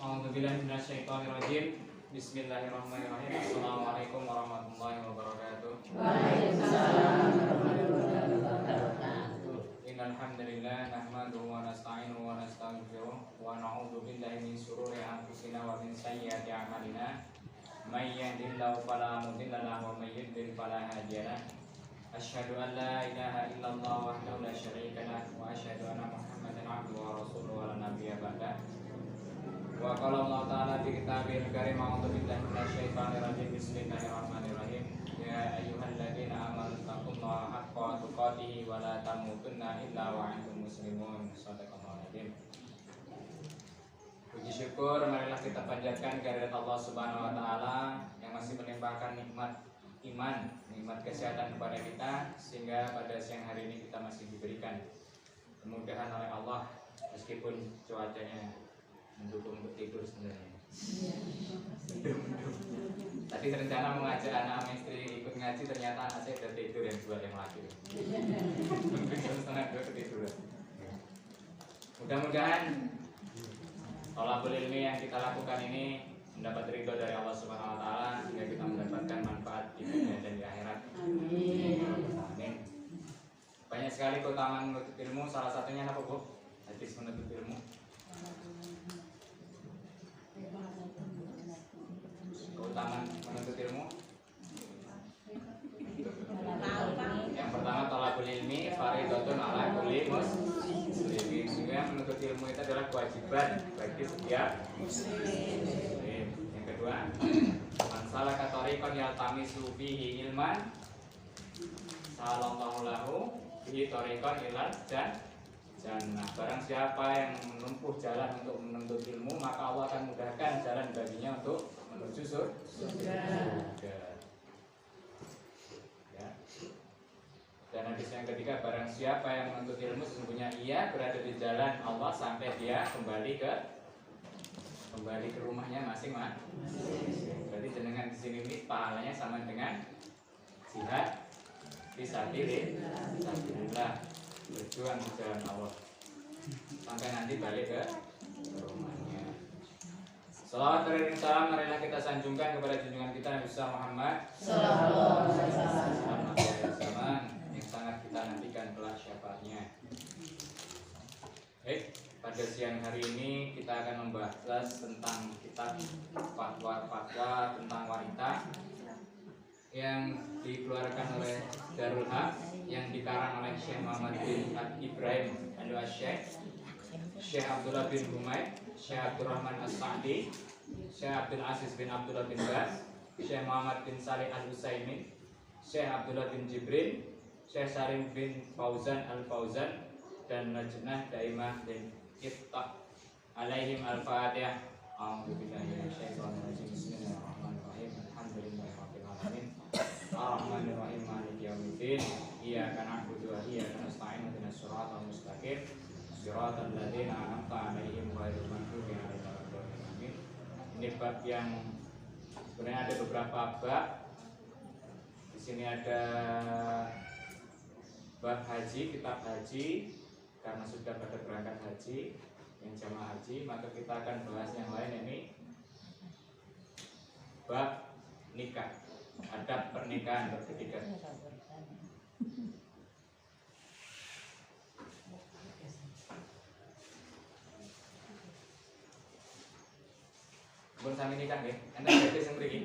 A'udzubillahi minasyaitonirrajim. Bismillahirrahmanirrahim. Assalamualaikum warahmatullahi wabarakatuh. Waalaikumsalam warahmatullahi wabarakatuh. Innal hamdalillah nahmaduhu wa nasta'inuhu wa nastaghfiruh wa na'udzu billahi min shururi anfusina wa min sayyiati a'malina. May yahdihillahu fala mudilla lahu wa may yudlil fala hadiya lahu. Asyhadu an la ilaha illallah wahdahu la syarika lahu wa asyhadu anna Muhammadan 'abduhu wa rasuluhu wa la nabiyya ba'da. Wa qala Allah ta'ala fi kitabil karim a'udzu billahi minasyaitonir rajim. Bismillahirrahmanirrahim. Ya ayyuhalladzina amanu taqullaha haqqa tuqatih wa la tamutunna illa wa antum muslimun. Shadaqallahul adzim. Puji syukur marilah kita panjatkan kehadirat Allah Subhanahu wa taala yang masih melimpahkan nikmat iman, nikmat kesehatan kepada kita sehingga pada siang hari ini kita masih diberikan kemudahan oleh Allah meskipun cuacanya mendukung untuk tidur sebenarnya. Tadi rencana mengajak anak sama istri ikut ngaji, ternyata anak saya udah tidur yang dua yang laki. Mungkin setengah dua ketiduran. Mudah-mudahan thalabul ilmi yang kita lakukan ini mendapat ridho dari Allah Subhanahu Wa Taala sehingga kita mendapatkan manfaat di dunia dan di akhirat. Amin. Banyak sekali keutamaan menuntut ilmu. Salah satunya apa, Bu? Hadis menuntut ilmu. Keutamaan menuntut ilmu. Yang pertama thalabul ilmi fardhatun ala kulli muslim. Sehingga menuntut ilmu itu adalah kewajiban bagi setiap muslim. Yang kedua, man salaka thariqan yaltamisu fihi ilman salallahu lahu bihi thariqan ilal jannah. Barang siapa yang menempuh jalan untuk menuntut ilmu, maka Allah akan mudahkan jalan baginya untuk menuju surga. Ya. Dan hadis yang ketiga, barang siapa yang menuntut ilmu sesungguhnya ia berada di jalan Allah sampai dia kembali ke rumahnya masing-masing. Berarti jenengan di sini ini pahalanya sama dengan jihad fisabilillah, berjuang di jalan Allah sampai nanti balik ke rumahnya. Salawat dan salam marilah kita sanjungkan kepada junjungan kita Nabi Muhammad sallallahu alaihi wasallam yang sangat kita nantikan kelak syafaatnya. Baik, pada siang hari ini kita akan membahas tentang kitab fatwa tentang wanita yang dikeluarkan oleh Darul Haq, yang dikarang oleh Syekh Muhammad bin Ibrahim Al-Syekh, Syekh Abdullah bin Humaid, Syekh Abdurrahman As-Sa'di, Syekh Abdul Aziz bin Abdullah bin Baz, Syekh Muhammad bin Salih Al-Utsaimin, Syekh Abdullah bin Jibril, Syekh Salim bin Fauzan Al-Fauzan, dan Lajnah Daimah bin Iftah alaihim al-Fatihah. A'udzubillahi minasyaitonir rajim. Bismillahirrahmanirrahim. Alhamdulillahirabbil alamin. Arrahmanirrahim. Maliki yaumiddin. Iyyaka na'budu wa iyyaka nasta'in. Ihdinas siratal mustaqim. Siratal ladzina an'amta 'alaihim ghairil maghdubi 'alaihim waladdallin. Ini bab yang sebenarnya ada beberapa bab. Di sini ada bab haji, kitab haji, karena sudah pada berangkat haji, yang jamaah haji, maka kita akan bahas yang lain, ini bab nikah, adab pernikahan berketiga. Pun sami nikah nggih, enten gadis sing mriki.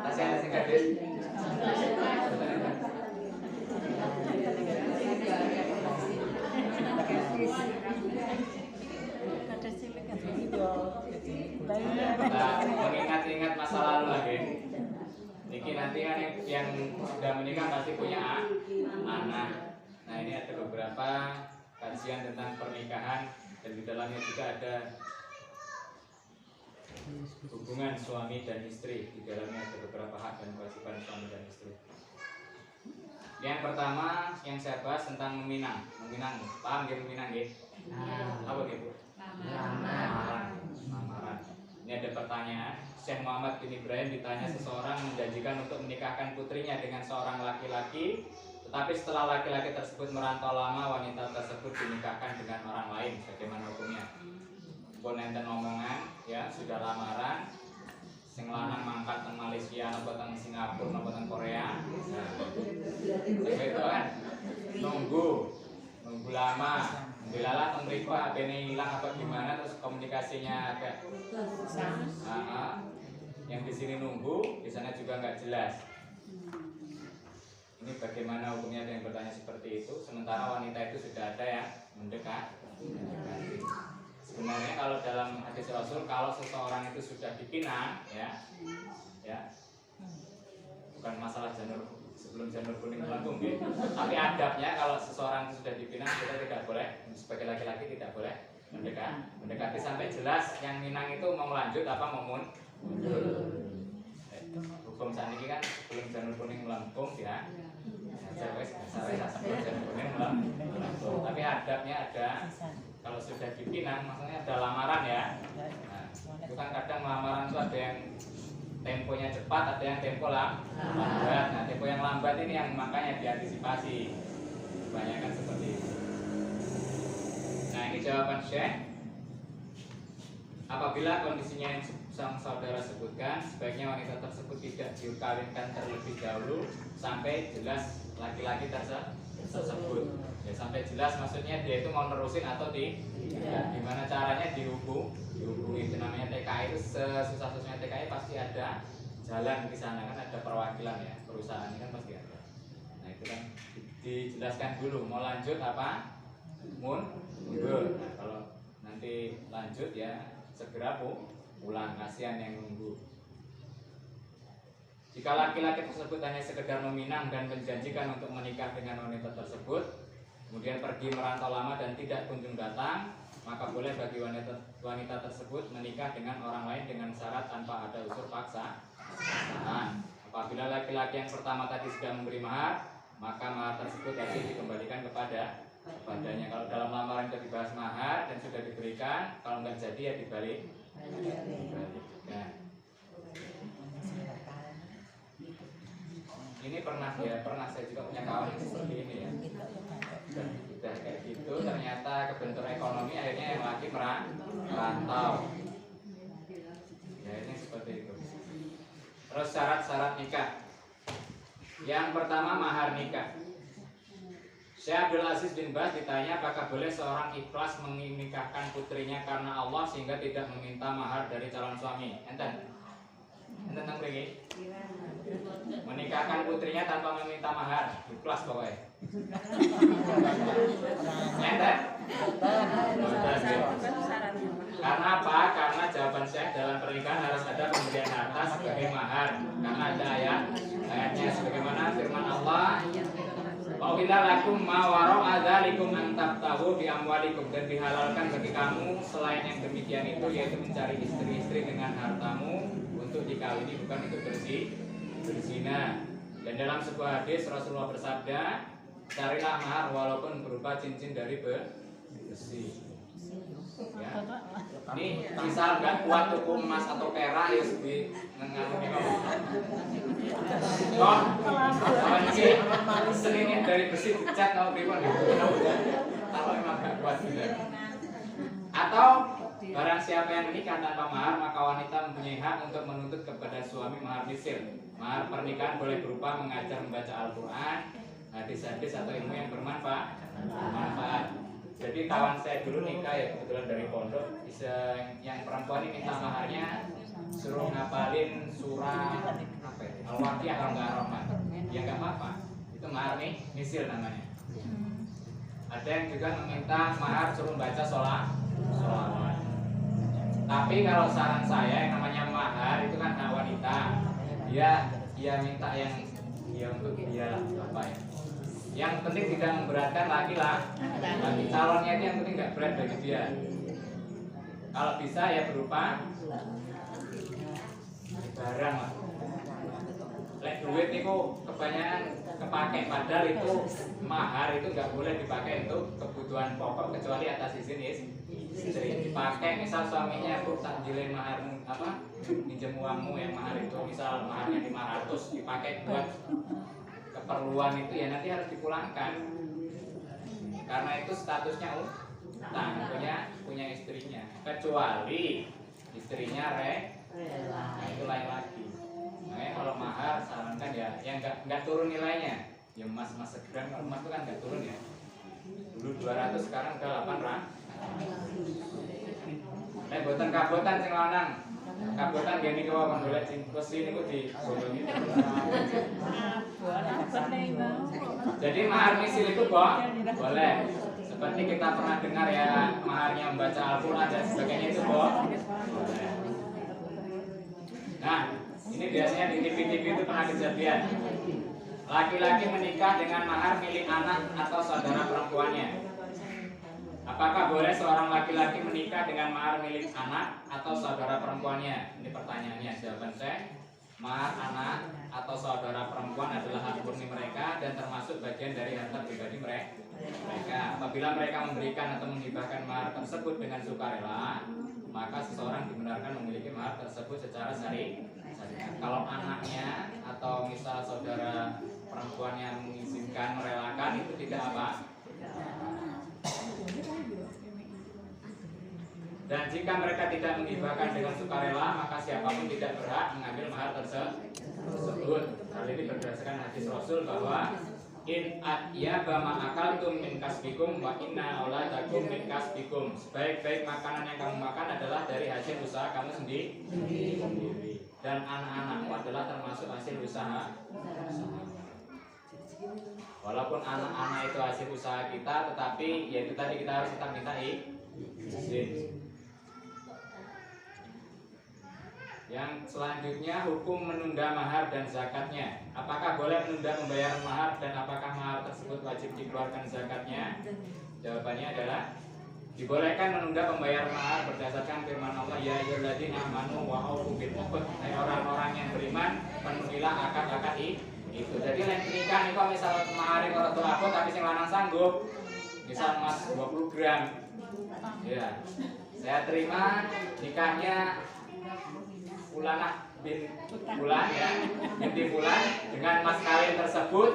Tasih ana sing gadis. Mengingat-ingat masa lalu lagi. Niki nanti kan yang sudah menikah pasti punya anak. Nah, ini ada beberapa kajian tentang pernikahan dan di dalamnya juga ada hubungan suami dan istri. Di dalamnya ada beberapa hak dan kewajiban suami dan istri. Yang pertama yang saya bahas tentang meminang. Paham nggih meminang nggih? Apa nggih, Bu? Lamaran. Ini ada pertanyaan. Syekh Muhammad bin Ibrahim ditanya, seseorang menjanjikan untuk menikahkan putrinya dengan seorang laki-laki, tetapi setelah laki-laki tersebut merantau lama, wanita tersebut dinikahkan dengan orang lain. Bagaimana hukumnya? pun enten omongan ya sudah lamaran sing lanang mangkat teng Malaysia napa teng Singapura napa teng Korea. Nah, itu kan nunggu lama. Dilala teng mriku HP-ne hilang apa gimana terus komunikasinya agak yang di sini nunggu, di sana juga nggak jelas. Ini bagaimana hukumnya yang bertanya seperti itu, sementara wanita itu sudah ada yang mendekati. Sebenarnya kalau dalam hadis Rasul, kalau seseorang itu sudah dipinang, ya, bukan masalah sebelum janur kuning melengkung, ya. Tapi adabnya kalau seseorang itu sudah dipinang, kita tidak boleh, sebagai laki-laki tidak boleh mendekati sampai jelas yang minang itu mau lanjut apa mau mundur. Hukum saat ini kan sebelum janur kuning melengkung, ya. Sebelum janur kuning melengkung. Tapi adabnya ada. Kalau sudah dipinang, maksudnya ada lamaran ya. Nah, itu kan kadang lamaran itu ada yang temponya cepat, ada yang tempo lambat. Nah, tempo yang lambat ini yang makanya diantisipasi. Kebanyakan seperti itu. Nah, ini jawaban Syekh. Apabila kondisinya yang sang saudara sebutkan, sebaiknya wanita tersebut tidak dikawinkan terlebih dahulu sampai jelas laki-laki tersebut. Ya, sampai jelas maksudnya dia itu mau nerusin atau gimana caranya dihubungi. Itu namanya TKI, itu sesusah-susahnya TKI pasti ada jalan di sana kan, ada perwakilan ya, perusahaan ini kan pasti ada. Nah, itu kan dijelaskan dulu mau lanjut apa mundur. Nah, kalau nanti lanjut ya segera pulang, kasihan yang nunggu. Jika laki-laki tersebut hanya sekedar meminang dan menjanjikan untuk menikah dengan wanita tersebut, kemudian pergi merantau lama dan tidak kunjung datang, maka boleh bagi wanita tersebut menikah dengan orang lain dengan syarat tanpa ada unsur paksaan. Apabila laki-laki yang pertama tadi sudah memberi mahar, maka mahar tersebut wajib dikembalikan kepadanya. Kalau dalam lamaran sudah dibahas mahar dan sudah diberikan, kalau nggak jadi ya dibalikkan. Ini pernah saya juga punya kawan seperti ini ya. Udah kayak gitu, ternyata kebentur ekonomi akhirnya yang laki merantau. Ya, ini seperti itu. Terus syarat-syarat nikah. Yang pertama mahar nikah. Syekh Abdul Aziz bin Baz ditanya apakah boleh seorang ikhlas menikahkan putrinya karena Allah sehingga tidak meminta mahar dari calon suami. Enten begini. Menikahkan putrinya tanpa meminta mahar, ikhlas pokoknya. Enten? Karena apa? Karena jawaban Syekh dalam pernikahan harus ada pemberian harta sebagai mahar. Karena ada ayatnya sebagaimana firman Allah, "Wa'uhilla lakum ma wara'a dzalikum an tabtaghu bi amwalikum," dan dihalalkan bagi kamu selain yang demikian itu yaitu mencari istri-istri dengan hartamu untuk dikawini, bukan untuk berzina. Dan dalam sebuah hadis Rasulullah bersabda, "Carilah mahar walaupun berupa cincin dari besi." Ya. Ini misal nggak kuat tuku emas atau perak ya di ngangani kamu. Kawan sih selinnya dari besi dicat atau gimana? Kalau memang nggak kuat juga. Atau barang siapa yang menikah tanpa mahar, maka wanita mempunyai hak untuk menuntut kepada suami mahar misil. Mahar pernikahan boleh berupa mengajar membaca Al-Quran, hadis-hadis atau ilmu yang bermanfaat. Jadi kawan saya dulu nikah ya kebetulan dari pondok, yang perempuan ini minta maharnya suruh ngapalin surah Al-Waqiah kalau nggak Ar-Rahman. Ya nggak apa-apa, itu mahar nih misil namanya. Ada yang juga meminta mahar suruh baca sholawat. Tapi kalau saran saya yang namanya mahar itu kan hak wanita. Dia minta yang untuk dia apa ya? Yang penting tidak memberatkan laki calonnya itu yang penting nggak berat bagi dia. Kalau bisa ya berupa barang lah. Lek duit itu kebanyakan kepake, padahal itu mahar itu nggak boleh dipakai untuk kebutuhan pokok kecuali atas izin istri. Dipakai misal suaminya tak jilin maharmu pinjam uangmu yang mahar itu misal maharnya 500 dipakai buat keperluan itu ya nanti harus dipulangkan karena itu statusnya utang, punya istrinya, kecuali istrinya rela. nah itu lain lagi. Makanya kalau mahar sarankan ya yang nggak turun nilainya. Ya emas segram, kalau emas itu kan nggak turun ya. Dulu 200 sekarang udah 800. Boten kabotan sing lanang. Kabotan gini ke bawah golek besi niku digolongi. Jadi mahar misil itu boleh. Seperti kita pernah dengar ya, maharnya membaca Al-Qur'an dan sebagainya itu boleh. Nah, ini biasanya di TV-TV itu pernah kejadian. Laki-laki menikah dengan mahar milik anak atau saudara perempuannya. Apakah boleh seorang laki-laki menikah dengan mahar milik anak atau saudara perempuannya? Ini pertanyaannya. Jawaban saya, mahar anak atau saudara perempuan adalah hak murni mereka dan termasuk bagian dari harta pribadi mereka. Apabila mereka memberikan atau menghibahkan mahar tersebut dengan sukarela, maka seseorang dibenarkan memiliki mahar tersebut secara syariat. Kalau anaknya atau misal saudara perempuan yang mengizinkan, merelakan, itu tidak apa. Dan jika mereka tidak menghibahkan dengan sukarela, maka siapapun tidak berhak mengambil mahar tersebut. Hal ini berdasarkan hadis Rasul bahwa in atyaba ma akaltum min kasbikum wa inna auladakum min kasbikum. Sebaik-baik makanan yang kamu makan adalah dari hasil usaha kamu sendiri. Dan anak-anakmu adalah termasuk hasil usaha. Walaupun anak-anak itu hasil usaha kita, tetapi yaitu tadi kita harus tetap minta izin. Yang selanjutnya, hukum menunda mahar dan zakatnya. Apakah boleh menunda pembayaran mahar dan apakah mahar tersebut wajib dikeluarkan zakatnya? Jawabannya adalah dibolehkan menunda pembayaran mahar berdasarkan firman Allah, ya ayyuhalladzina amanu wa aufu bil uqud. Hai orang-orang yang beriman, penuhilah akad-akad itu. Jadi lain nikah nih kok misal mahar ora tuh aku tapi sing lanang sanggup. Misal emas 20 gram. Ya. Saya terima nikahnya Fulanah bin Fulan ya, binti Fulan dengan mas kawin tersebut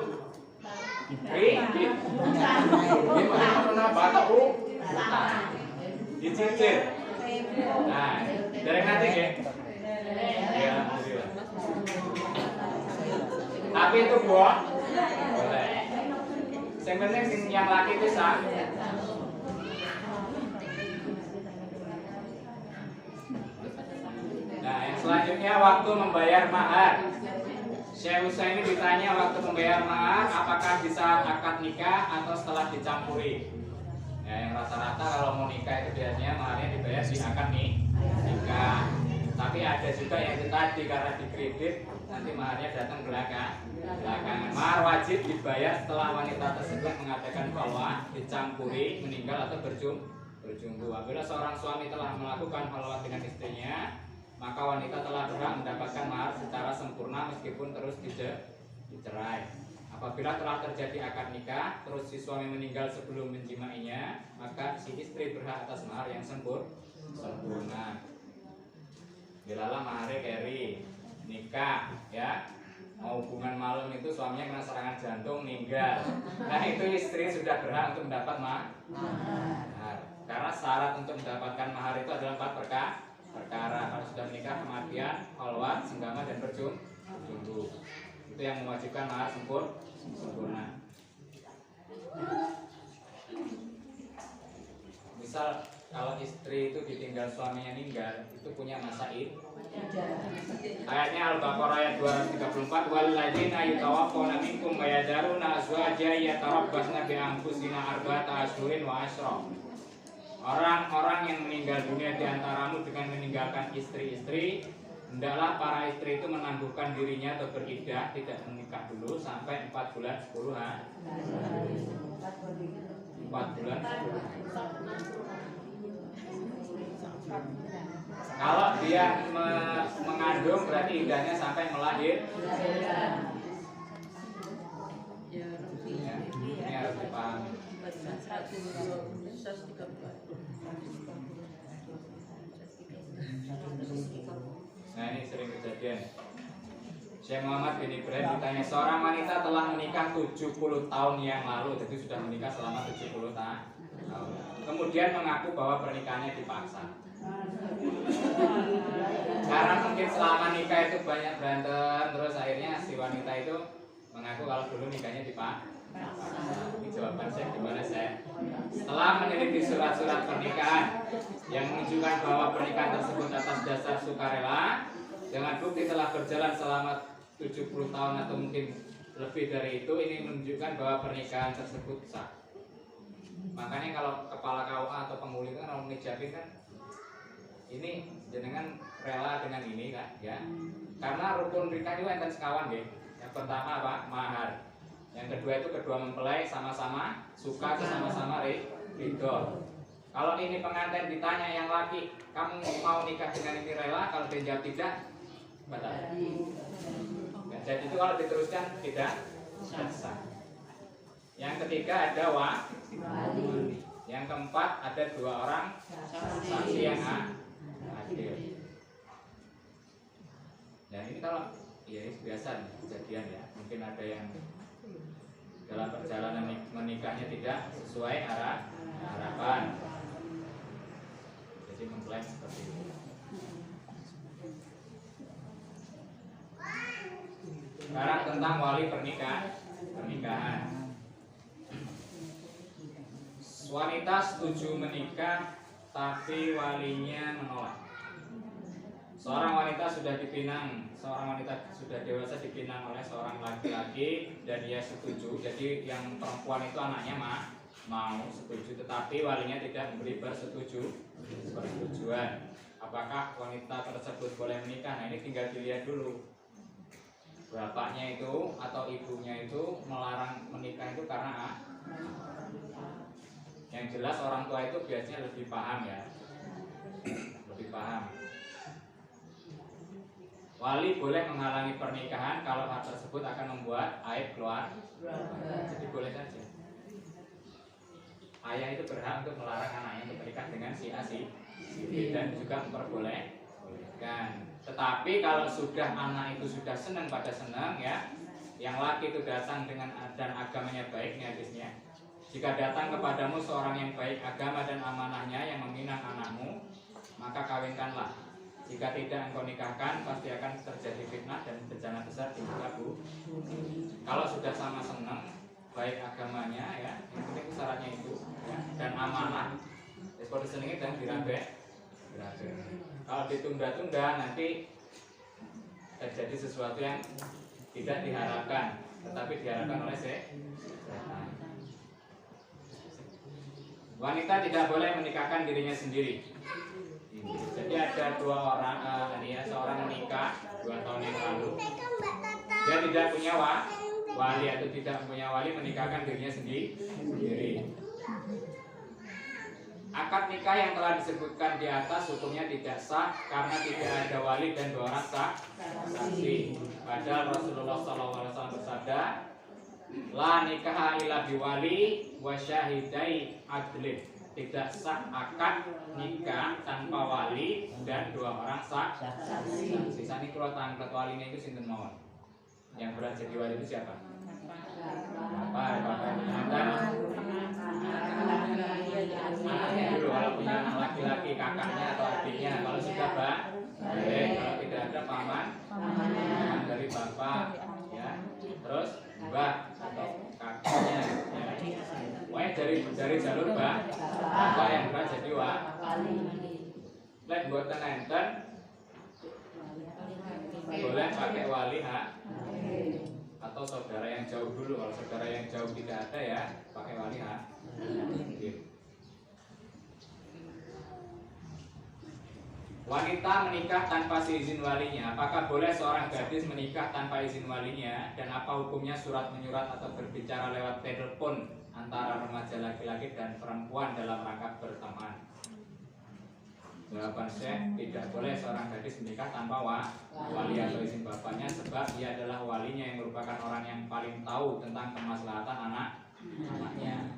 dicicil. Nah, dari nanti ya. Ya, alhamdulillah. Tapi itu boleh. Yang penting yang laki itu sah. Nah, yang selanjutnya waktu membayar mahar. Syekh Utsaimin ditanya waktu membayar mahar apakah di saat akad nikah atau setelah dicampuri. Ya, yang rata-rata kalau mau nikah itu biasanya maharnya dibayar di akad nikah. Tapi ada juga yang itu tadi karena dikredit nanti maharnya datang belakangan. Mahar wajib dibayar setelah wanita tersebut mengatakan bahwa dicampuri, meninggal atau berjumpa. Apabila seorang suami telah melakukan halwat dengan istrinya, maka wanita telah berhak mendapatkan mahar secara sempurna meskipun terus dicerai. Apabila telah terjadi akad nikah, terus si suami meninggal sebelum menjimainya, maka si istri berhak atas mahar yang sempurna. Bilalah maharnya keri nikah, ya mau hubungan malam itu suaminya kena serangan jantung meninggal. Nah itu istri sudah berhak untuk mendapat mahar. Karena syarat untuk mendapatkan mahar itu adalah 4 perkara. Kalau sudah menikah, kematian, halwat, senggama, dan berjumpa. Itu yang mewajibkan mahar sempurna. Misal kalau istri itu ditinggal suaminya meninggal, itu punya masa iddah. Ayatnya Al-Baqarah ayat 234, walladzina yatawaffawna minkum wa yadharuna azwajan yatarabbasna bi anfusina arba'ata ashhurin wa asyra. Orang-orang yang meninggal dunia di antaramu dengan meninggalkan istri-istri, hendaklah para istri itu menangguhkan dirinya atau beriddah, tidak menikah dulu sampai 4 bulan 10 hari. 4 bulan 10 hari. Kalau dia mengandung berarti iddahnya sampai melahirkan. Ya, ini harus dipahami. Nah ini sering kejadian. Syekh Muhammad bin Ibrahim ditanya, seorang wanita telah menikah 70 tahun yang lalu, jadi sudah menikah selama 70 tahun. Kemudian mengaku bahwa pernikahannya dipaksa. Karena mungkin selama nikah itu banyak berantem, terus akhirnya si wanita itu mengaku kalau dulu nikahnya dipaksa. Ini jawaban saya gimana saya? Setelah meneliti surat-surat pernikahan yang menunjukkan bahwa pernikahan tersebut atas dasar sukarela dengan bukti telah berjalan selama 70 tahun atau mungkin lebih dari itu, ini menunjukkan bahwa pernikahan tersebut sah. Makanya kalau kepala KUA atau penghulu itu kan kalau ngejabin kan ini jenengan rela dengan ini kan ya. Karena rukun nikah itu enten sekawan nggih. Yang pertama apa? Mahar. Yang kedua itu kedua mempelai sama-sama suka, sama-sama ridho. Kalau ini pengantin ditanya yang laki, kamu mau nikah dengan ini rela? Kalau dia jawab tidak, batal. Ya, jadi itu kalau diteruskan tidak sah. Yang ketiga ada wali. Yang keempat ada 2 orang saksi yang adil. Dan ini kalau ya biasa kejadian ya, mungkin ada yang dalam perjalanan menikahnya tidak sesuai harapan. Jadi mengklaim seperti itu. Sekarang tentang wali pernikahan. Wanita setuju menikah tapi walinya menolak. Seorang wanita sudah dewasa dipinang oleh seorang laki-laki dan ia setuju. Jadi yang perempuan itu anaknya mau setuju, tetapi walinya tidak memberi persetujuan. Apakah wanita tersebut boleh menikah? Nah, ini tinggal dilihat dulu. Bapaknya itu atau ibunya itu melarang menikah itu karena yang jelas orang tua itu biasanya lebih paham ya. Lebih paham. Wali boleh menghalangi pernikahan kalau hal tersebut akan membuat aib keluar. Jadi boleh saja. Ayah itu berhak untuk melarang anaknya untuk menikah dengan si A, si B dan juga memperbolehkan. Tetapi kalau sudah anak itu sudah senang pada senang ya, yang laki itu datang dengan dan agamanya baik nih hadisnya. Jika datang kepadamu seorang yang baik agama dan amanahnya yang meminang anakmu, maka kawinkanlah. Jika tidak engkau nikahkan, pasti akan terjadi fitnah dan bencana besar di muka bumi. Kalau sudah sama senang, baik agamanya ya, yang penting syaratnya itu ya, dan amanah. Seperti senengnya dan dirabe. Kalau ditunda-tunda nanti terjadi sesuatu yang tidak diharapkan, tetapi diharapkan oleh setan. Wanita tidak boleh menikahkan dirinya sendiri. Jadi ada 2 orang, seorang menikah 2 tahun yang lalu. Dia tidak punya wali atau tidak punya wali, menikahkan dirinya sendiri. Akad nikah yang telah disebutkan di atas hukumnya tidak sah karena tidak ada wali dan 2 orang saksi. Padahal Rasulullah SAW bersabda, la nikah illa biwali wa syahidai adlin. Tidak sah akad nikah tanpa wali dan 2 orang saksi. Sisa ini kalau tangkat walinya itu sinten mawon. Yang berat jadi wali itu siapa? Bapak anaknya dulu, kalau punya anak laki-laki kakaknya atau adiknya. Kalau sudah kalau tidak ada paman dari bapak ya, terus mbak atau kakaknya ya. Pokoknya dari jalur bapak yang berat jadi lek buatan enten boleh pakai wali atau saudara yang jauh dulu. Kalau saudara yang jauh tidak ada ya pakai wali Wanita menikah tanpa seizin walinya. Apakah boleh seorang gadis menikah tanpa izin walinya? Dan apa hukumnya surat menyurat atau berbicara lewat telepon antara remaja laki-laki dan perempuan dalam rangka berteman? Jawaban saya, tidak boleh seorang gadis menikah tanpa wali atau izin bapaknya, sebab ia adalah walinya yang merupakan orang yang paling tahu tentang kemaslahatan anaknya.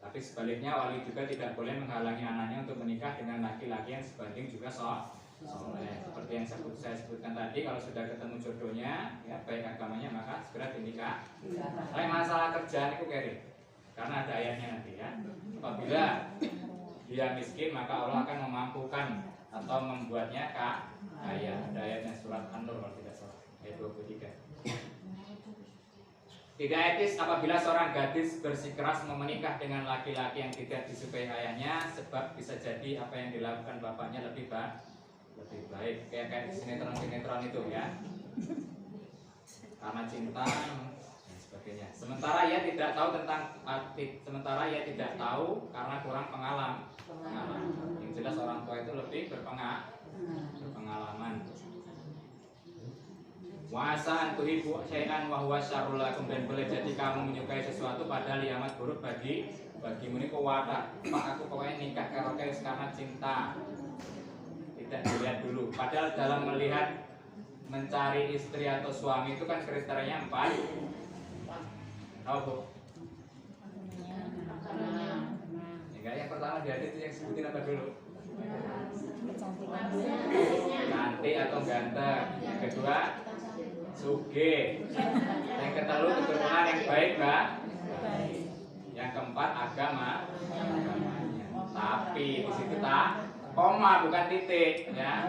Tapi sebaliknya, wali juga tidak boleh menghalangi anaknya untuk menikah dengan laki-laki yang sebanding juga soleh. Seperti yang saya sebutkan tadi, kalau sudah ketemu jodohnya, ya baik agamanya, maka segera dinikah. Masalah kerjaan itu kiri. karena ada ayatnya nanti ya. Apabila dia miskin maka Allah akan memampukan atau membuatnya kaya. Ada ayatnya surat An-Nur kalau tidak salah ayat 23. Tidak etis apabila seorang gadis bersikeras menikah dengan laki-laki yang tidak disukai ayahnya, sebab bisa jadi apa yang dilakukan bapaknya lebih baik. Kayak di sinetron itu ya. Karena cinta dan sebagainya. Sementara ia tidak tahu karena kurang pengalaman. Yang jelas orang tua itu lebih berpengalaman. Wa asa an tuhibbu syai'an wa huwa syarrul lakum, dan boleh jadi kamu menyukai sesuatu padahal ia amat buruk bagimu. Ini kok wadah, Pak aku pokoknya nikah karo karena cinta. Tidak dilihat dulu. Padahal dalam melihat mencari istri atau suami itu kan kriterianya 4. Tahu Bu? Enggak, yang pertama di hadis yang sebutin apa dulu? Cantik atau ganteng. Yang kedua sugih. Yang ketiga keturunan yang baik, Mbak. Yang keempat agamanya. Tapi di situ koma bukan titik ya.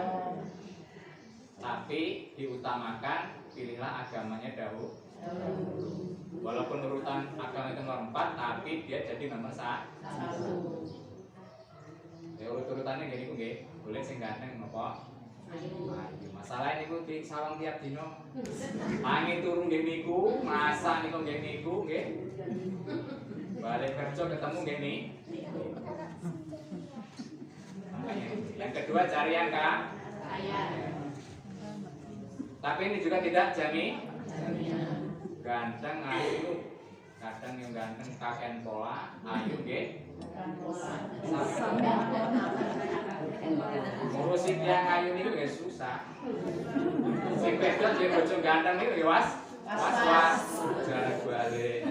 Tapi diutamakan pilihlah agamanya dahulu. Walaupun urutan agama itu nomor 4, tapi dia jadi nomor 1. Ya urut-urutannya gini ku nggih. Boleh sing ganteng napa? Masalah ini ku di sawang tiap dino. Angin turun nggih niku, masak niku nggih niku nggih. Balik kerja ketemu nggih nih. Yang kedua cari yang kaya. Tapi ini juga tidak ganteng ayu. Kadang yang ganteng kaken pola, ayu nggih. Ngurusin yang ayu niku nggih susah. Sing wedok sing bojo ganteng niku nggih was. Jalan balik.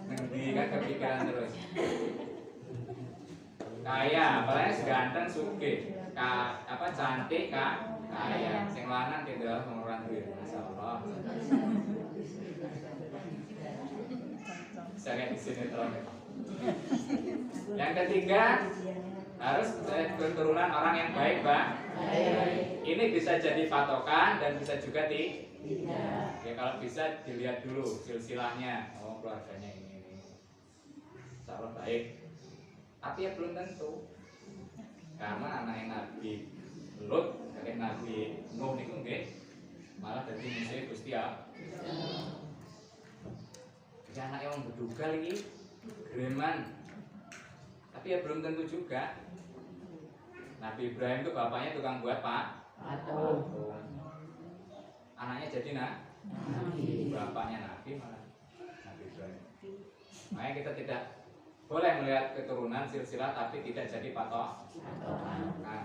Ngendi kan kepikiran terus. Kaya, apalagi ganteng sugih. Cantik kaya. Sing lanang kendel ngoran duit, masyaallah. Saya di sini terus. Yang ketiga harus keturunan orang yang baik, Pak. Ini bisa jadi patokan dan bisa juga tidak. Ya kalau bisa dilihat dulu silsilahnya. Oh keluarganya ini. Insyaallah baik. Tapi ya belum tentu. Karena anak Nabi Lut, kakek Nabi Nuh niku nggih malah dadi musuh Gusti Allah. Ya anak yang berduga lagi Greman. Tapi ya belum tentu juga. Nabi Ibrahim itu bapaknya tukang buat patung. Anaknya jadi bapaknya Nabi malah Nabi Ibrahim. Makanya kita tidak boleh melihat keturunan silsilah tapi tidak jadi patokan.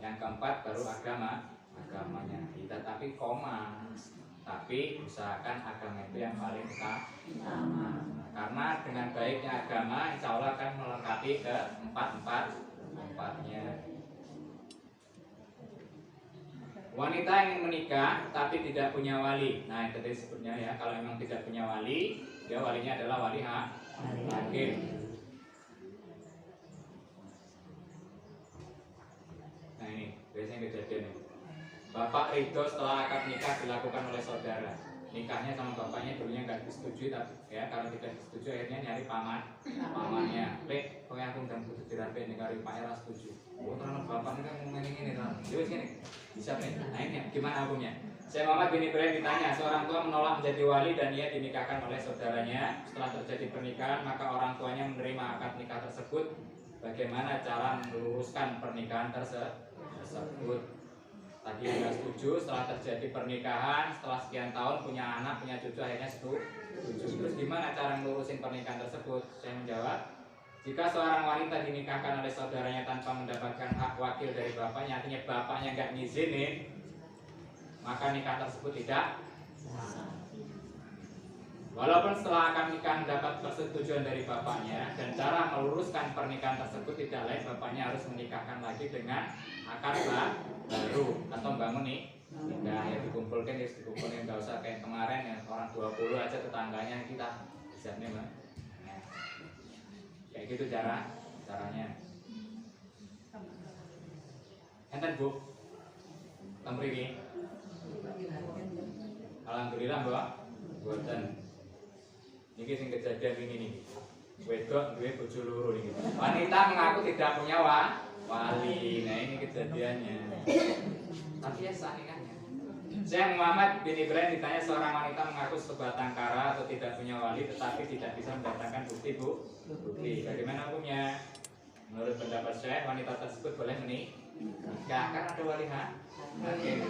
Yang keempat baru agamanya. Kita tapi koma. Tapi usahakan agama itu yang paling utama. Karena dengan baiknya agama insya Allah akan melengkapi ke empatnya. Wanita yang ingin menikah tapi tidak punya wali. Nah itu disebutnya ya, kalau memang tidak punya wali, dia walinya adalah wali hakim. Nah ini biasanya kejadian ini. Bapak ridho setelah akad nikah dilakukan oleh saudara. Nikahnya sama bapaknya dulunya nggak disetujui, tapi ya kalau tidak disetujui akhirnya nyari pamannya. Lek, pokoknya aku dan butuh dirapi nikah ripanya ras setuju. Oh ternyata bapaknya kan ngomongin ini terang. Jadi sini bisa nih. Nah ini gimana hukumnya? Saya Muhammad bin Ibrahim ditanya, seorang tua menolak menjadi wali dan ia dinikahkan oleh saudaranya. Setelah terjadi pernikahan, maka orang tuanya menerima akad nikah tersebut. Bagaimana cara meluruskan pernikahan tersebut? Tadi sudah setuju, setelah terjadi pernikahan, setelah sekian tahun punya anak, punya cucu, akhirnya setuju. Terus gimana cara melurusin pernikahan tersebut? Saya menjawab, jika seorang wanita dinikahkan oleh saudaranya tanpa mendapatkan hak wakil dari bapaknya, artinya bapaknya nggak ngizinin, maka nikah tersebut tidak sah. Walaupun setelah akad nikah mendapat persetujuan dari bapaknya, dan cara meluruskan pernikahan tersebut tidak lain bapaknya harus menikahkan lagi dengan akad baru atau bangun nikah, yaitu kumpulkan ya dikumpulin, nggak usah kayak kemarin ya orang 20 aja tetangganya kita siapnya Mbak. Nah, kayak gitu caranya. Enten Bu, tembriki. Alhamdulillah Mbak, buatan. Ini sing kejadian ini nih. Wedok duwe bojo loro niki. Wanita mengaku tidak punya wali. Nah ini kejadiannya. Tapi ya sah kan ya. Syekh Muhammad bin Ibrahim ditanya seorang wanita mengaku sebatang kara atau tidak punya wali tetapi tidak bisa mendatangkan bukti. Bagaimana hukumnya? Menurut pendapat Syekh, wanita tersebut boleh menikah kan ada wali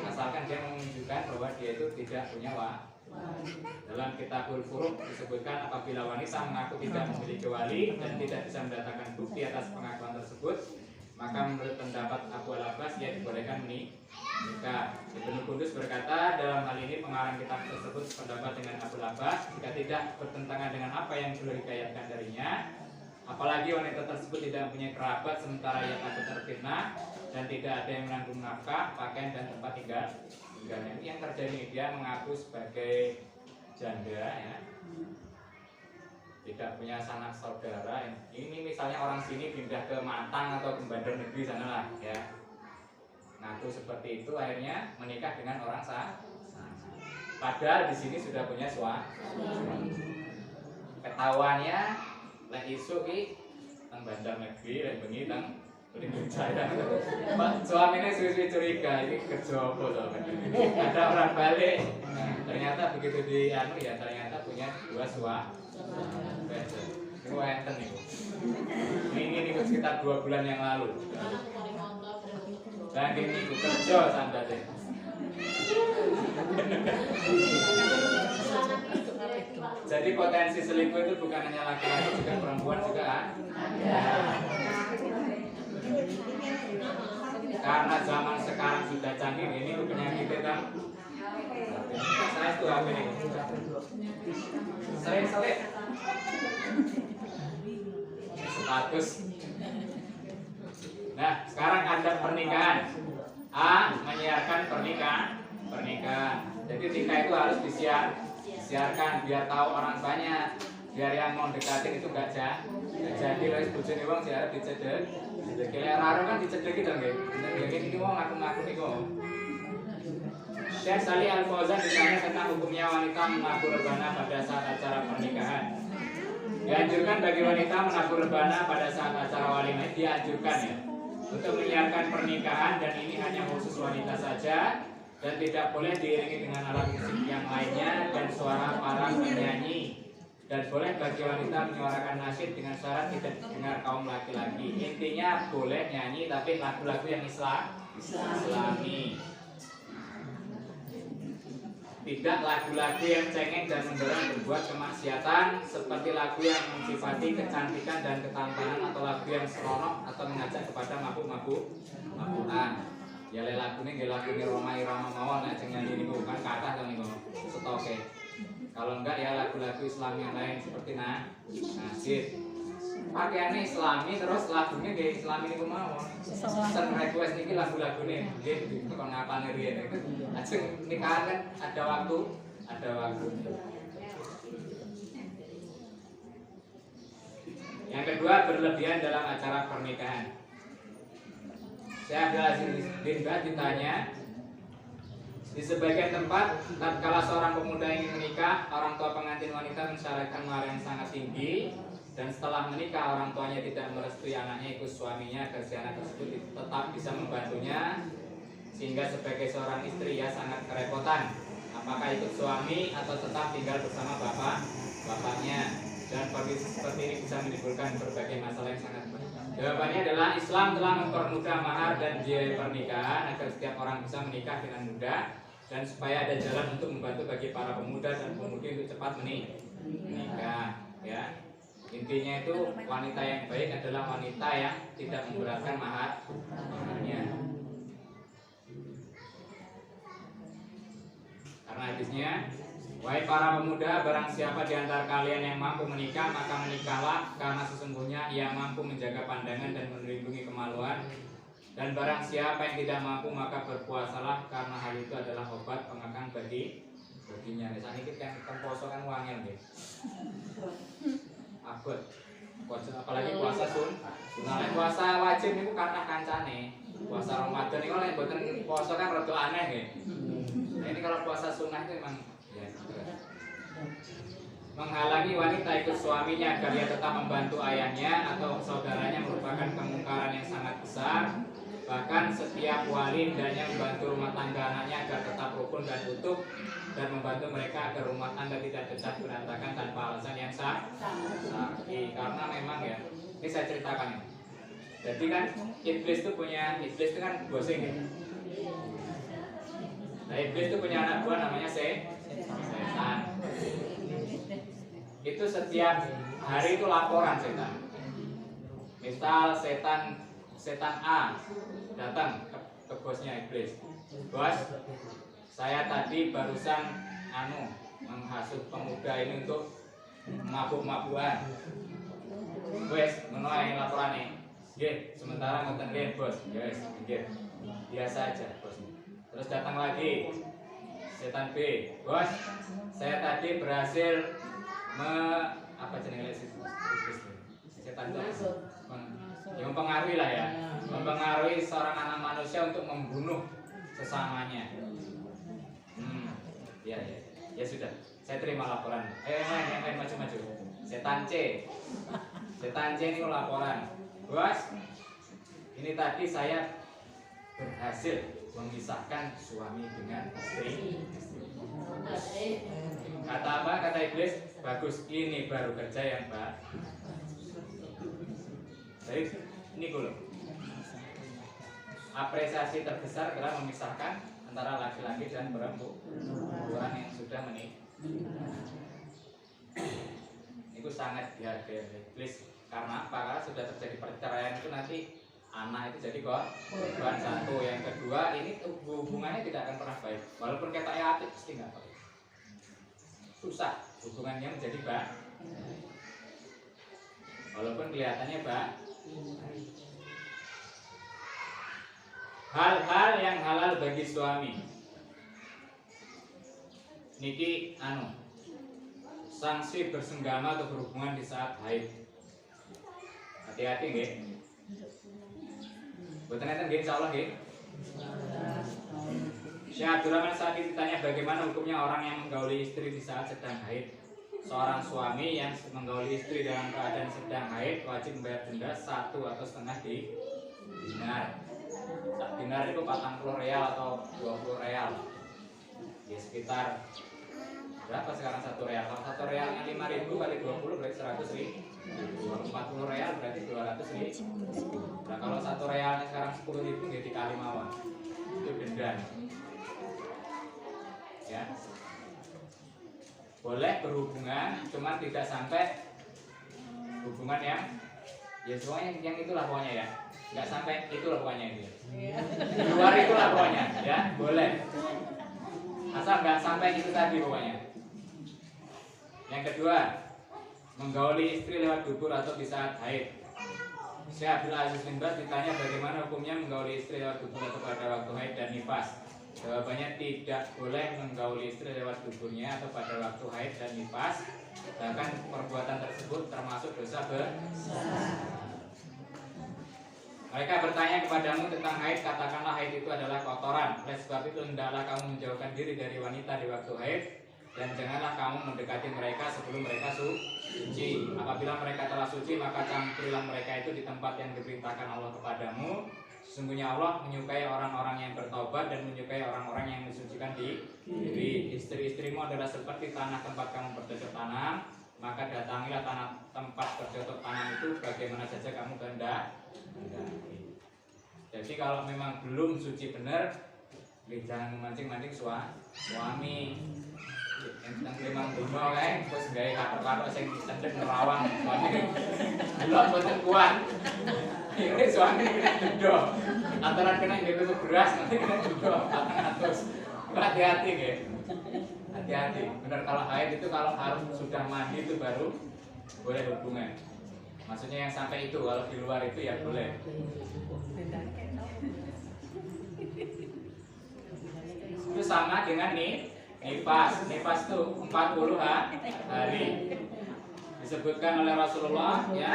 asalkan dia menunjukkan bahwa dia itu tidak punya wali. Dalam Kitabul Furuq disebutkan apabila wanita mengaku tidak memiliki wali dan tidak bisa mendatangkan bukti atas pengakuan tersebut, maka menurut pendapat Abu Al-Abbas dia dibolehkan menikah. Ibnu Qudus berkata dalam hal ini pengarang kitab tersebut sependapat dengan Abu Al-Abbas jika tidak bertentangan dengan apa yang sudah dikayatkan darinya, apalagi wanita tersebut tidak mempunyai kerabat sementara ia takut terfitnah dan tidak ada yang menanggung nafkah, pakaian dan tempat tinggal. Ini yang terjadi, dia mengaku sebagai janda ya, tidak punya sanak saudara. Ini misalnya orang sini pindah ke Matang atau ke Bandar Negeri sana lah ya, ngaku seperti itu, akhirnya menikah dengan orang sana. Padahal di sini sudah punya suami. Ketahuannya lek isu ki teng Bandar Negeri dan bengi teng Pelindung Jaya. Pak suaminya suwi-suwi curiga ini kerja apa toh? Ada orang balik. Ternyata begitu di ternyata punya dua suami. Ini enten nih. Ini sekitar 2 bulan yang lalu. Dan ini kerja sampai Jadi potensi selingkuh itu bukan hanya laki-laki, juga perempuan juga ada. Karena zaman sekarang sudah canggih, ini penyakit kan. Saya itu apa ini? Sering status. Nah, sekarang ada pernikahan. A menyiarkan pernikahan. Jadi nikah itu harus disiarkan biar tahu orang banyak, biar yang mau dekatin itu gak jadi loh bojone wong siarep dicedek. Kira raro kan dicedek gitu nggih. Ini wong ngaku-ngaku niku. Syekh Shalih Al Fauzan ditanya tentang hukumnya wanita menabur rebana pada saat acara pernikahan. Dianjurkan bagi wanita menabur rebana pada saat acara walimah, dianjurkan ya untuk menyiarkan pernikahan, dan ini hanya khusus wanita saja dan tidak boleh diiringi dengan alat musik yang lainnya dan suara para penyanyi. Dan boleh bagi wanita menyuarakan nasyid dengan syarat tidak didengar kaum laki-laki. Intinya boleh nyanyi tapi lagu-lagu yang Islami. Tidak lagu-lagu yang cengeng dan mendorong berbuat kemaksiatan seperti lagu yang mensifati kecantikan dan ketampanan atau lagu yang seronok atau mengajak kepada mabuk-mabukan. Ya lagu ini Roma Irama mawon nek nyanyi niku kan kathah to niku stoke. Kalau enggak ya lagu-lagu Islam yang lain seperti nasyid. Pakaiannya Islami terus lagunya kayak Islami niku mawon. Sen request niki lagu-lagune nggih kok ngapane riyen niku. Ajeng nikahan kan ada waktu. Yang kedua, berlebihan dalam acara pernikahan. Syekh Abdul Aziz bin Baz ditanya, di sebagian tempat, tatkala seorang pemuda ingin menikah, orang tua pengantin wanita mensyaratkan mahar yang sangat tinggi, dan setelah menikah orang tuanya tidak merestui anaknya ikut suaminya agar si anak tersebut tetap bisa membantunya, sehingga sebagai seorang istri ia sangat kerepotan. Apakah ikut suami atau tetap tinggal bersama bapaknya? Dan kondisi seperti ini bisa menimbulkan berbagai masalah yang sangat banyak. Jawabannya adalah Islam telah mempermudah mahar dan biaya pernikahan agar setiap orang bisa menikah dengan mudah, dan supaya ada jalan untuk membantu bagi para pemuda dan pemudi untuk cepat menikah. Ya, intinya itu wanita yang baik adalah wanita yang tidak memberatkan maharnya. Karena hadisnya, wahai para pemuda, barang siapa di antara kalian yang mampu menikah, maka menikahlah, karena sesungguhnya ia mampu menjaga pandangan dan melindungi kemaluan. Dan barang siapa yang tidak mampu, maka berpuasalah, karena hal itu adalah obat pengekang baginya. Saat ini kan poso kan wangen nggih. Abot. Apalagi puasa sunnah. Puasa wajib niku kathah kancane. Puasa Ramadan niku lek mboten poso kan rada aneh nggih. Nah, ini kalau puasa sunnah itu memang ya menghalangi wanita ikut suaminya agar ia tetap membantu ayahnya atau saudaranya merupakan kemungkaran yang sangat besar. Bahkan setiap wali hendaknya membantu rumah tangga anaknya agar tetap rukun dan utuh dan membantu mereka agar rumah tangga tidak pecah berantakan tanpa alasan yang sah. Karena memang ya, ini saya ceritakan ini. Jadi kan iblis itu kan bosing ya. Nah, iblis itu punya anak buah namanya setan. Itu setiap hari itu laporan setan. Misal setan A datang ke bosnya iblis. Bos, saya tadi barusan menghasut pemuda ini untuk mabuk-mabukan. Wes, menuai laporan nih. Nggih, sementara ngoten nggih, Bos. Ya wis, nggih. Biasa aja, Bos. Terus datang lagi setan B. Bos, saya tadi berhasil setan itu yang mempengaruhi lah ya, mempengaruhi seorang anak manusia untuk membunuh sesamanya. Ya sudah, saya terima laporan. Maju. Setan C ini laporan. Bos, ini tadi saya berhasil memisahkan suami dengan istri. Kata apa? Kata iblis, bagus, ini baru kerja yang baik. Jadi ini loh, apresiasi terbesar adalah memisahkan antara laki-laki dan perempuan yang sudah menikah. Itu sangat dihargai iblis. Karena apa? Karena sudah terjadi perceraian itu nanti anak itu jadi korban satu. Yang kedua, ini hubungannya tidak akan pernah baik. Walaupun kata ya apik pasti nggak baik. Susah hubungannya menjadi baik. Walaupun kelihatannya baik. Hal-hal yang halal bagi suami. Niki sanksi bersenggama atau berhubungan di saat haid. Hati-hati nggih. Boten enten nggih insyaallah nggih. Syekh Abdul Rahman saat ditanya bagaimana hukumnya orang yang menggauli istri di saat sedang haid. Seorang suami yang menggauli istri dalam keadaan sedang haid wajib membayar denda 1 atau setengah dinar. Dinar itu 40 real atau 20 real. Ya sekitar berapa sekarang 1 real? Kalau 1 realnya 5.000 kali 20 berarti 100.000. 40 real berarti 200.000. Nah kalau 1 realnya sekarang 10.000 ya dikali mawon. Itu denda. Ya. Boleh berhubungan, cuma tidak sampai hubungan yang ya semuanya yang itulah pokoknya ya. Nggak sampai itulah pokoknya ini. Di luar itulah pokoknya ya, boleh. Asal nggak sampai itu tadi pokoknya. Yang kedua, menggauli istri lewat dubur atau di saat haid. Syekh Abdul Aziz bin Baz ditanya bagaimana hukumnya menggauli istri lewat dubur atau pada waktu haid dan nifas. Jawabannya tidak boleh menggauli istri lewat duburnya atau pada waktu haid dan nifas. Bahkan perbuatan tersebut termasuk dosa besar. Mereka bertanya kepadamu tentang haid, katakanlah haid itu adalah kotoran. Oleh sebab itu hendaklah kamu menjauhkan diri dari wanita di waktu haid dan janganlah kamu mendekati mereka sebelum mereka suci. Apabila mereka telah suci, maka campurilah mereka itu di tempat yang diperintahkan Allah kepadamu. Sesungguhnya Allah menyukai orang-orang yang bertaubat dan menyukai orang-orang yang mensucikan diri. Istri-istrimu adalah seperti tanah tempat kamu bercocok tanam, maka datangilah tanah tempat bercocok tanam itu bagaimana saja kamu kehendaki. Jadi kalau memang belum suci benar, jangan memancing-mancing suami. Yang memang belum kan, terus gaya kator-kator sing cendek nerawang suami. Belum boten kuat. Ini suami kena denda. Antara kena nggo beras nanti kena denda 400. Hati-hati nggih. Hati-hati. Benar kalau haid itu kalau harus sudah mandi itu baru boleh hubungan. Maksudnya yang sampai itu, kalau di luar itu ya boleh. Itu sama dengan nih nifas. Nifas itu 40 hari. Disebutkan oleh Rasulullah ya,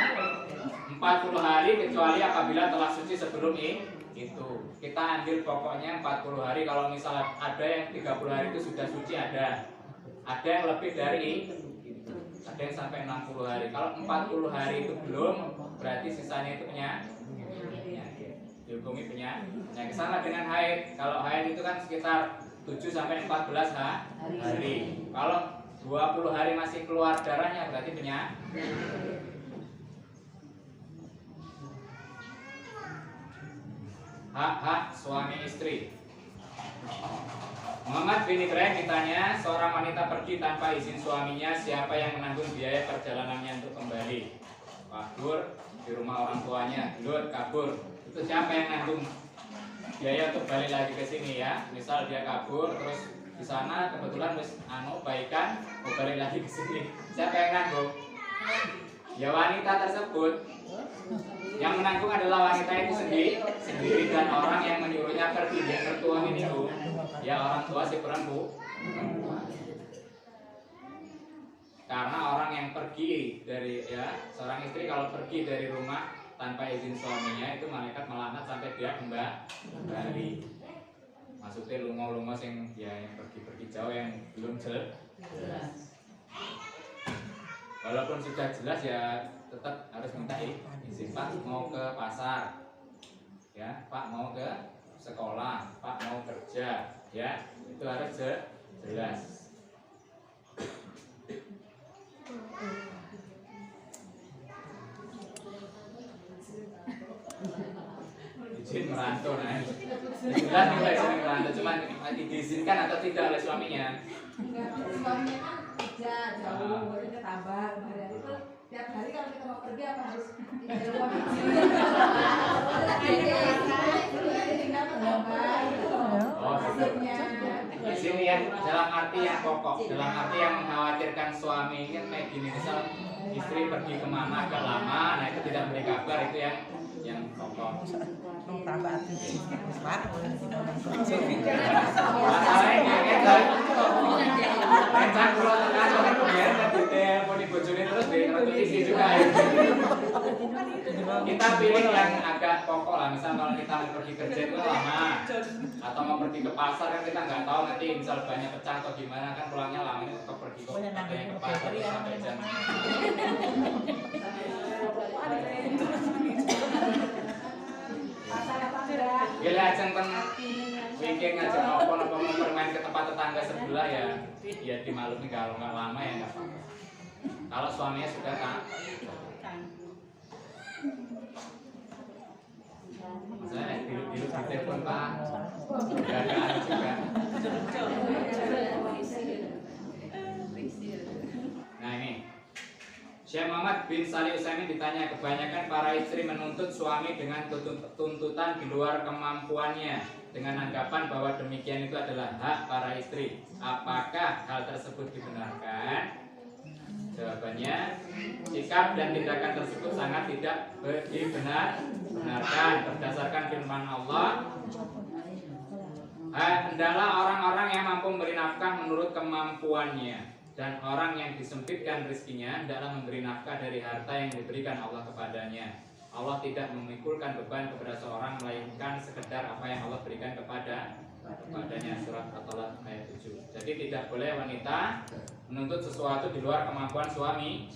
40 hari kecuali apabila telah suci sebelum itu. Kita ambil pokoknya 40 hari. Kalau misalnya ada yang 30 hari itu sudah suci, ada yang lebih dari itu, ada yang sampai 60 hari. Kalau 40 hari itu belum, berarti sisanya itu penyakit, dihukumi penyakit. Sama dengan haid. Kalau haid itu kan sekitar 7 sampai 14 hari. Kalau 20 hari masih keluar darahnya berarti penyakit. Hak-hak suami istri. Muhammad bin Ibrahim ditanya, seorang wanita pergi tanpa izin suaminya, siapa yang menanggung biaya perjalanannya untuk kembali? Kabur di rumah orang tuanya, gelut, kabur. Itu siapa yang nanggung biaya untuk balik lagi ke sini ya? Misal dia kabur terus di sana kebetulan baikan mau balik lagi ke sini. Siapa yang nanggung? Ya wanita tersebut. Yang menanggung adalah wanita itu sendiri dan orang yang menyuruhnya pergi, dia mertua minimum. Ya orang tua si perempuan. Karena orang yang pergi dari seorang istri kalau pergi dari rumah tanpa izin suaminya itu malaikat melaknat sampai dia kembali. Maksudnya lungo-lungo yang pergi jauh yang belum jelas. Walaupun sudah jelas ya tetap harus minta izin. Pak mau ke pasar, ya Pak mau ke sekolah, Pak mau kerja, ya itu harus jelas. Izin merantau, nah jelas juga izin merantau, cuma diizinkan atau tidak oleh suaminya. Enggak, suaminya kan kerja jauh, barunya tambah kemarin itu tiap hari kalau kita mau pergi apa harus tinggal di sini ya dalam arti yang pokok, dalam arti yang mengkhawatirkan suami ini kayak gini, misal istri pergi kemana agak lama, nah itu tidak beri kabar, itu yang pokok. Kita pilih yang agak pokok lah, misal kalau kita mau pergi kerja itu lama, atau mau pergi ke pasar kan kita nggak tahu nanti misal banyak pecah atau gimana kan pulangnya lama, ini tetap pergi ke pasar sampai jam. Gila aja kan weekend aja apa mau bermain ke tempat tetangga sebelah ya dimaklumi kalau nggak lama ya nggak apa-apa. Kalau suaminya sudah tak, saya biru di telepon Pak, nggak ada juga. Nah ini Syekh Muhammad bin Shalih Utsaimin ditanya, kebanyakan para istri menuntut suami dengan tuntutan di luar kemampuannya dengan anggapan bahwa demikian itu adalah hak para istri. Apakah hal tersebut dibenarkan? Jawabannya, sikap dan tindakan tersebut sangat tidak dibenarkan berdasarkan firman Allah. Hendaklah orang-orang yang mampu memberi nafkah menurut kemampuannya, dan orang yang disempitkan rezekinya hendaklah memberi nafkah dari harta yang diberikan Allah kepadanya. Allah tidak memikulkan beban kepada seorang melainkan sekedar apa yang Allah berikan kepadanya. Surat At-Talaq ayat 7. Jadi tidak boleh wanita menuntut sesuatu di luar kemampuan suami.